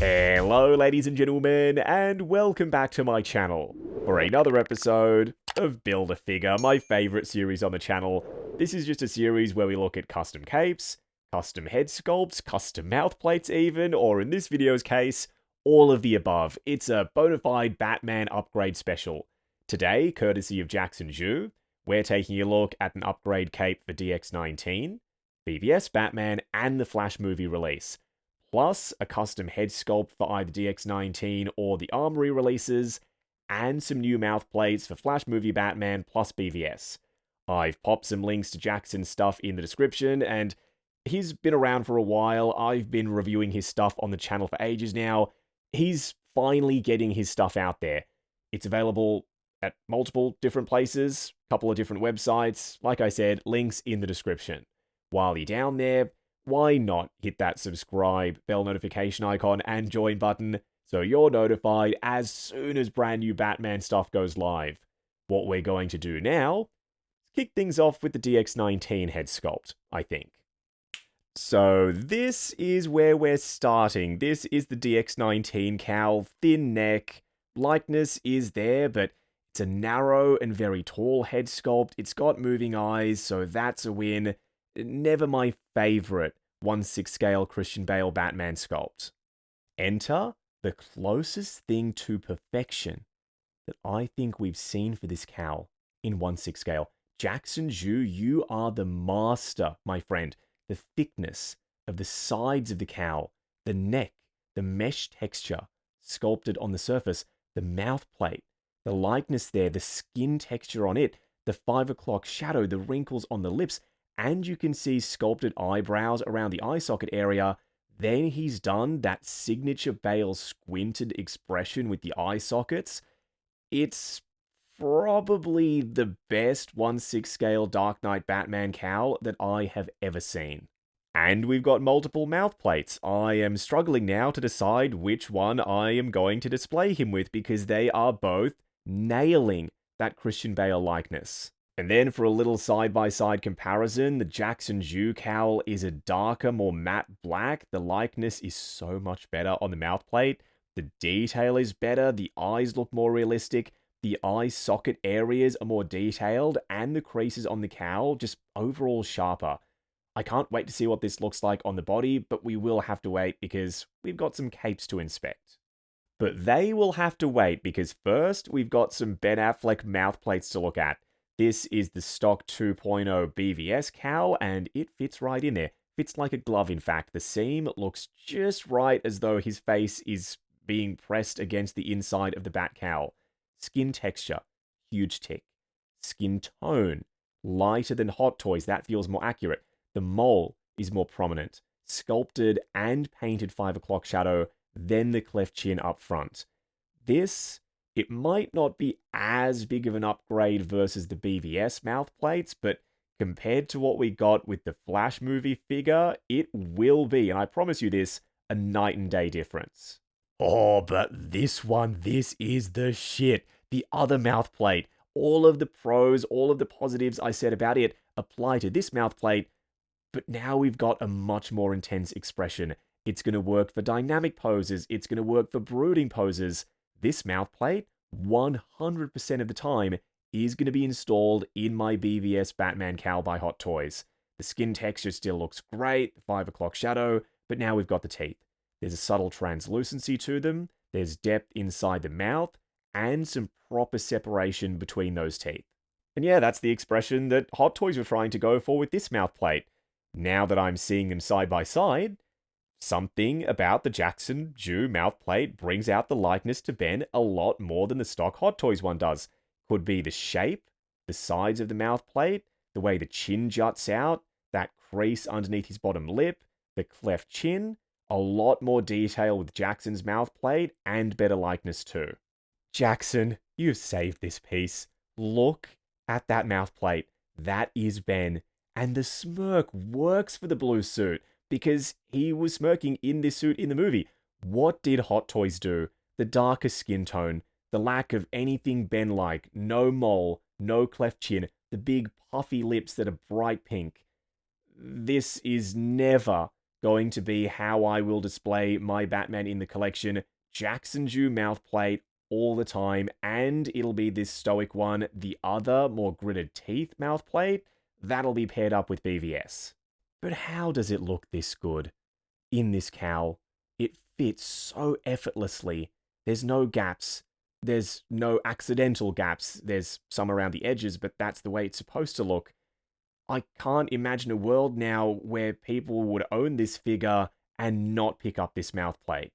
Hello, ladies and gentlemen, and welcome back to my channel for another episode of Build-A-Figure, my favorite series on the channel. This is just a series where we look at custom capes, custom head sculpts, custom mouth plates even, or in this video's case, all of the above. It's a bona fide Batman upgrade special. Today, courtesy of Jackson Zhu, we're taking a look at an upgrade cape for DX19, BVS Batman, and the Flash movie release, plus a custom head sculpt for either DX19 or the Armory releases, and some new mouth plates for Flash movie Batman plus BVS. I've popped some links to Jackson's stuff in the description, and he's been around for a while. I've been reviewing his stuff on the channel for ages now. He's finally getting his stuff out there. It's available at multiple different places, a couple of different websites. Like I said, links in the description. While you're down there, why not hit that subscribe, bell notification icon, and join button so you're notified as soon as brand new Batman stuff goes live. What we're going to do now is kick things off with the DX19 head sculpt, I think. So this is where we're starting. This is the DX19 cowl, thin neck, likeness is there, but it's a narrow and very tall head sculpt. It's got moving eyes, so that's a win. Never my favorite 1/6 scale Christian Bale Batman sculpt. Enter the closest thing to perfection that I think we've seen for this cowl in 1/6 scale. Jackson Zhu, you are the master, my friend. The thickness of the sides of the cowl, the neck, the mesh texture sculpted on the surface, the mouth plate, the likeness there, the skin texture on it, the 5 o'clock shadow, the wrinkles on the lips, and you can see sculpted eyebrows around the eye socket area. Then he's done that signature Bale squinted expression with the eye sockets. It's probably the best 1/6 scale Dark Knight Batman cowl that I have ever seen. And we've got multiple mouth plates. I am struggling now to decide which one I am going to display him with because they are both nailing that Christian Bale likeness. And then for a little side-by-side comparison, the Jackson Zhu cowl is a darker, more matte black. The likeness is so much better on the mouth plate. The detail is better, the eyes look more realistic, the eye socket areas are more detailed, and the creases on the cowl just overall sharper. I can't wait to see what this looks like on the body, but we will have to wait because we've got some capes to inspect. But they will have to wait because first we've got some Ben Affleck mouth plates to look at. This is the stock 2.0 BVS cowl, and it fits right in there. Fits like a glove, in fact. The seam looks just right as though his face is being pressed against the inside of the bat cowl. Skin texture, huge tick. Skin tone, lighter than Hot Toys. That feels more accurate. The mole is more prominent. Sculpted and painted 5 o'clock shadow, then the cleft chin up front. It might not be as big of an upgrade versus the BVS mouth plates, but compared to what we got with the Flash movie figure, it will be, and I promise you this, a night and day difference. Oh, but this is the shit. The other mouth plate, all of the pros, all of the positives I said about it apply to this mouth plate, but now we've got a much more intense expression. It's going to work for dynamic poses, it's going to work for brooding poses. This mouth plate, 100% of the time, is going to be installed in my BVS Batman cowl by Hot Toys. The skin texture still looks great, the 5 o'clock shadow, but now we've got the teeth. There's a subtle translucency to them, there's depth inside the mouth, and some proper separation between those teeth. And yeah, that's the expression that Hot Toys were trying to go for with this mouth plate. Now that I'm seeing them side by side, something about the Jackson Zhu mouth plate brings out the likeness to Ben a lot more than the stock Hot Toys one does. Could be the shape, the sides of the mouth plate, the way the chin juts out, that crease underneath his bottom lip, the cleft chin, a lot more detail with Jackson's mouth plate, and better likeness too. Jackson, you've saved this piece. Look at that mouth plate. That is Ben. And the smirk works for the blue suit, because he was smirking in this suit in the movie. What did Hot Toys do? The darker skin tone, the lack of anything Ben-like, no mole, no cleft chin, the big puffy lips that are bright pink. This is never going to be how I will display my Batman in the collection. Jackson Ju mouth plate all the time, and it'll be this stoic one, the other, more gritted teeth mouth plate, that'll be paired up with BVS. But how does it look this good? In this cowl, it fits so effortlessly. There's no gaps. There's no accidental gaps. There's some around the edges, but that's the way it's supposed to look. I can't imagine a world now where people would own this figure and not pick up this mouth plate.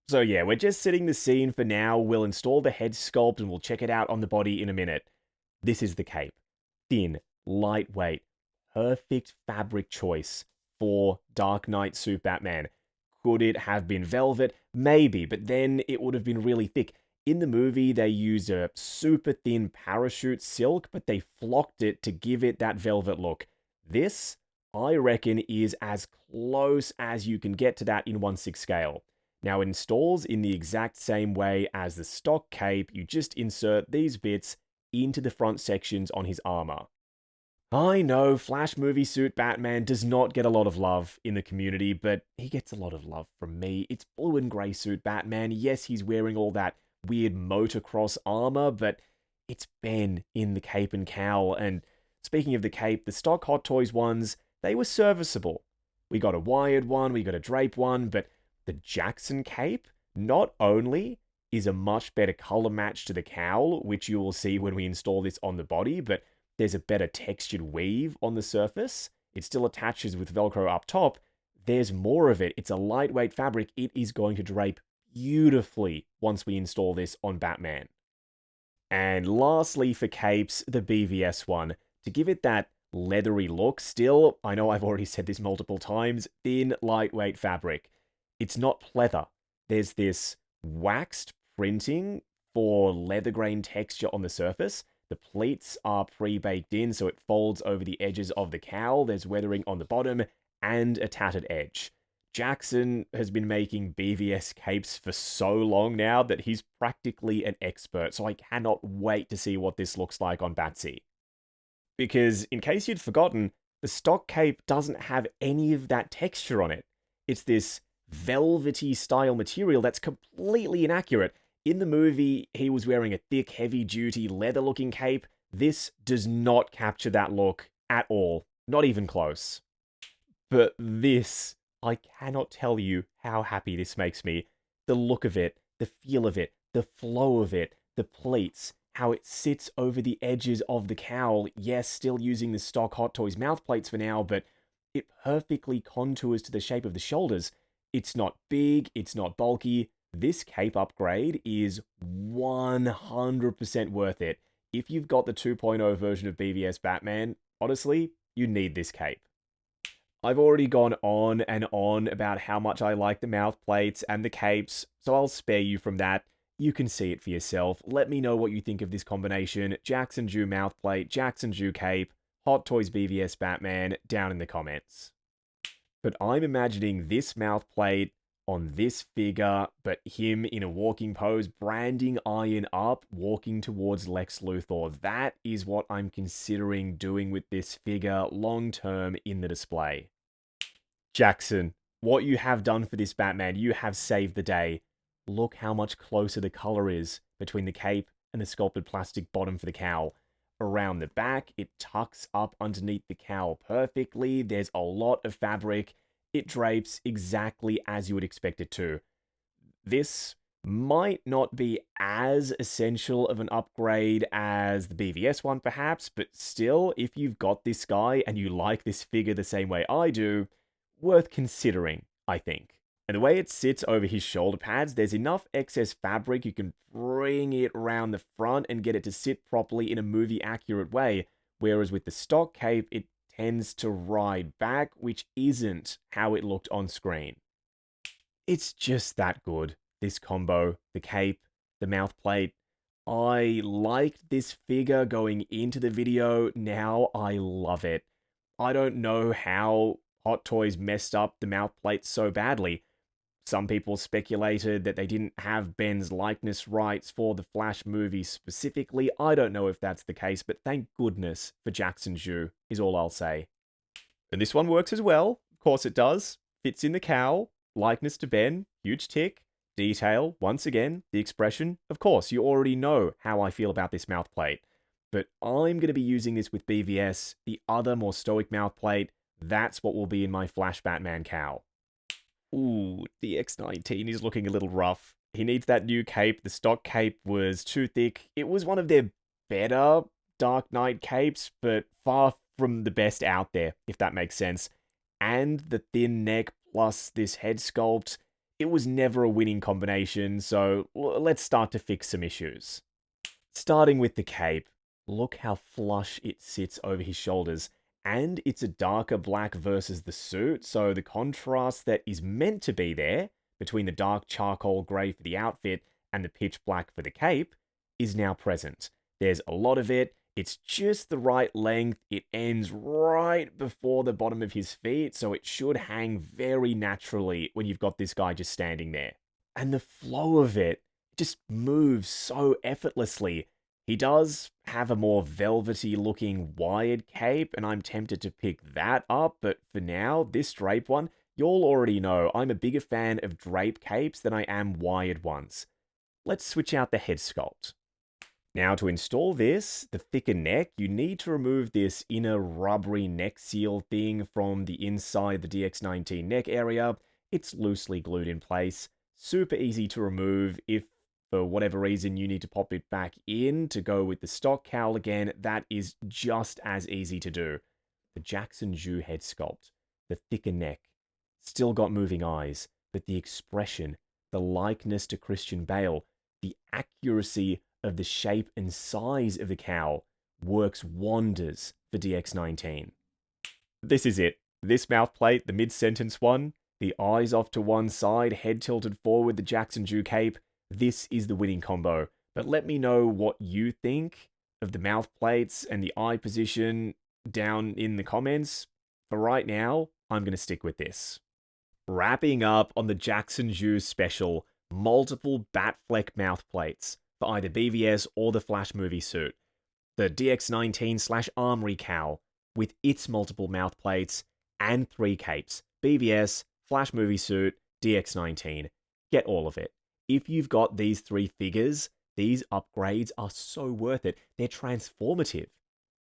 So yeah, we're just setting the scene for now. We'll install the head sculpt and we'll check it out on the body in a minute. This is the cape. Thin, lightweight, perfect fabric choice for Dark Knight suit Batman. Could it have been velvet? Maybe, but then it would have been really thick. In the movie, they used a super thin parachute silk, but they flocked it to give it that velvet look. This, I reckon, is as close as you can get to that in 1/6 scale. Now, it installs in the exact same way as the stock cape. You just insert these bits into the front sections on his armor. I know Flash movie suit Batman does not get a lot of love in the community, but he gets a lot of love from me. It's blue and grey suit Batman. Yes, he's wearing all that weird motocross armor, but it's Ben in the cape and cowl. And speaking of the cape, the stock Hot Toys ones, they were serviceable. We got a wired one, we got a drape one, but the Jackson cape not only is a much better color match to the cowl, which you will see when we install this on the body, but there's a better textured weave on the surface. It still attaches with Velcro up top. There's more of it. It's a lightweight fabric. It is going to drape beautifully once we install this on Batman. And lastly for capes, the BVS one. To give it that leathery look, still, I know I've already said this multiple times, thin, lightweight fabric. It's not pleather. There's this waxed printing for leather grain texture on the surface. The pleats are pre-baked in, so it folds over the edges of the cowl. There's weathering on the bottom and a tattered edge. Jackson has been making BVS capes for so long now that he's practically an expert, so I cannot wait to see what this looks like on Batsy. Because, in case you'd forgotten, the stock cape doesn't have any of that texture on it. It's this velvety style material that's completely inaccurate. In the movie, he was wearing a thick, heavy-duty, leather-looking cape. This does not capture that look at all. Not even close. But this, I cannot tell you how happy this makes me. The look of it, the feel of it, the flow of it, the pleats, how it sits over the edges of the cowl. Yes, still using the stock Hot Toys mouth plates for now, but it perfectly contours to the shape of the shoulders. It's not big, it's not bulky. This cape upgrade is 100% worth it. If you've got the 2.0 version of BVS Batman, honestly, you need this cape. I've already gone on and on about how much I like the mouth plates and the capes, so I'll spare you from that. You can see it for yourself. Let me know what you think of this combination. Jackson Ju mouth plate, Jackson Ju cape, Hot Toys BVS Batman, down in the comments. But I'm imagining this mouth plate on this figure, but him in a walking pose, branding iron up, walking towards Lex Luthor. That is what I'm considering doing with this figure long term in the display. Jackson, what you have done for this Batman, you have saved the day. Look how much closer the color is between the cape and the sculpted plastic bottom for the cowl. Around the back, it tucks up underneath the cowl perfectly. There's a lot of fabric. It drapes exactly as you would expect it to. This might not be as essential of an upgrade as the BVS one perhaps, but still, if you've got this guy and you like this figure the same way I do, worth considering, I think. And the way it sits over his shoulder pads, there's enough excess fabric you can bring it around the front and get it to sit properly in a movie-accurate way, whereas with the stock cape, it tends to ride back, which isn't how it looked on screen. It's just that good, this combo, the cape, the mouth plate. I liked this figure going into the video, now I love it. I don't know how Hot Toys messed up the mouth plate so badly. Some people speculated that they didn't have Ben's likeness rights for the Flash movie specifically. I don't know if that's the case, but thank goodness for Jackson Ju, is all I'll say. And this one works as well. Of course it does. Fits in the cowl, likeness to Ben, huge tick, detail, once again, the expression. Of course, you already know how I feel about this mouth plate. But I'm going to be using this with BVS, the other more stoic mouth plate. That's what will be in my Flash Batman cowl. Ooh, the X19 is looking a little rough. He needs that new cape. The stock cape was too thick. It was one of their better Dark Knight capes, but far from the best out there, if that makes sense. And the thin neck plus this head sculpt, it was never a winning combination, so let's start to fix some issues. Starting with the cape, look how flush it sits over his shoulders. And it's a darker black versus the suit, so the contrast that is meant to be there between the dark charcoal grey for the outfit and the pitch black for the cape is now present. There's a lot of it, it's just the right length, it ends right before the bottom of his feet, so it should hang very naturally when you've got this guy just standing there. And the flow of it just moves so effortlessly. He does have a more velvety looking wired cape, and I'm tempted to pick that up, but for now, this drape one, you'll already know I'm a bigger fan of drape capes than I am wired ones. Let's switch out the head sculpt. Now to install this, the thicker neck, you need to remove this inner rubbery neck seal thing from the inside the DX19 neck area. It's loosely glued in place, super easy to remove. If for whatever reason you need to pop it back in to go with the stock cowl again, that is just as easy to do. The Jackson Ju head sculpt, the thicker neck, still got moving eyes, but the expression, the likeness to Christian Bale, the accuracy of the shape and size of the cowl works wonders for DX19. This is it. This mouth plate, the mid-sentence one, the eyes off to one side, head tilted forward, the Jackson Ju cape, this is the winning combo. But let me know what you think of the mouth plates and the eye position down in the comments. For right now, I'm going to stick with this. Wrapping up on the Jackson Ju special, multiple Batfleck mouth plates for either BVS or the Flash movie suit. The DX19/Armory cowl with its multiple mouth plates and 3 capes. BVS, Flash movie suit, DX19. Get all of it. If you've got these 3 figures, these upgrades are so worth it. They're transformative.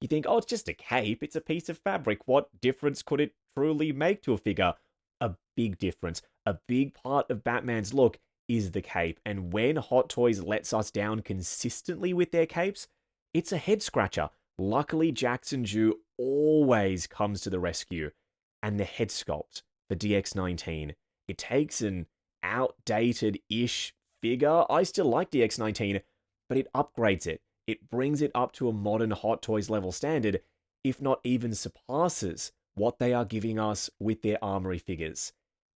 You think, oh, it's just a cape, it's a piece of fabric. What difference could it truly make to a figure? A big difference. A big part of Batman's look is the cape. And when Hot Toys lets us down consistently with their capes, it's a head scratcher. Luckily, Jackson Ju always comes to the rescue. And the head sculpt, the DX19, it takes an outdated-ish figure. I still like DX19, but it upgrades it. It brings it up to a modern Hot Toys level standard, if not even surpasses what they are giving us with their Armory figures.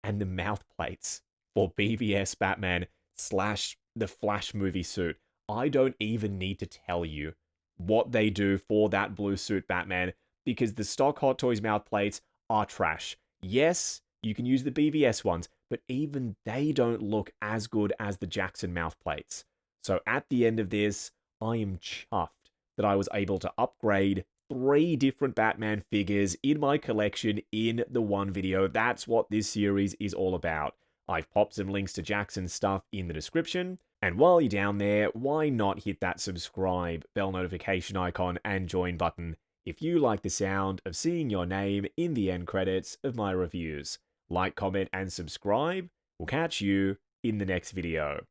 And the mouth plates for BVS Batman / the Flash movie suit. I don't even need to tell you what they do for that blue suit Batman, because the stock Hot Toys mouth plates are trash. Yes, you can use the BVS ones, but even they don't look as good as the Jackson mouth plates. So at the end of this, I am chuffed that I was able to upgrade 3 different Batman figures in my collection in the one video. That's what this series is all about. I've popped some links to Jackson's stuff in the description. And while you're down there, why not hit that subscribe, bell notification icon, and join button if you like the sound of seeing your name in the end credits of my reviews. Like, comment, and subscribe. We'll catch you in the next video.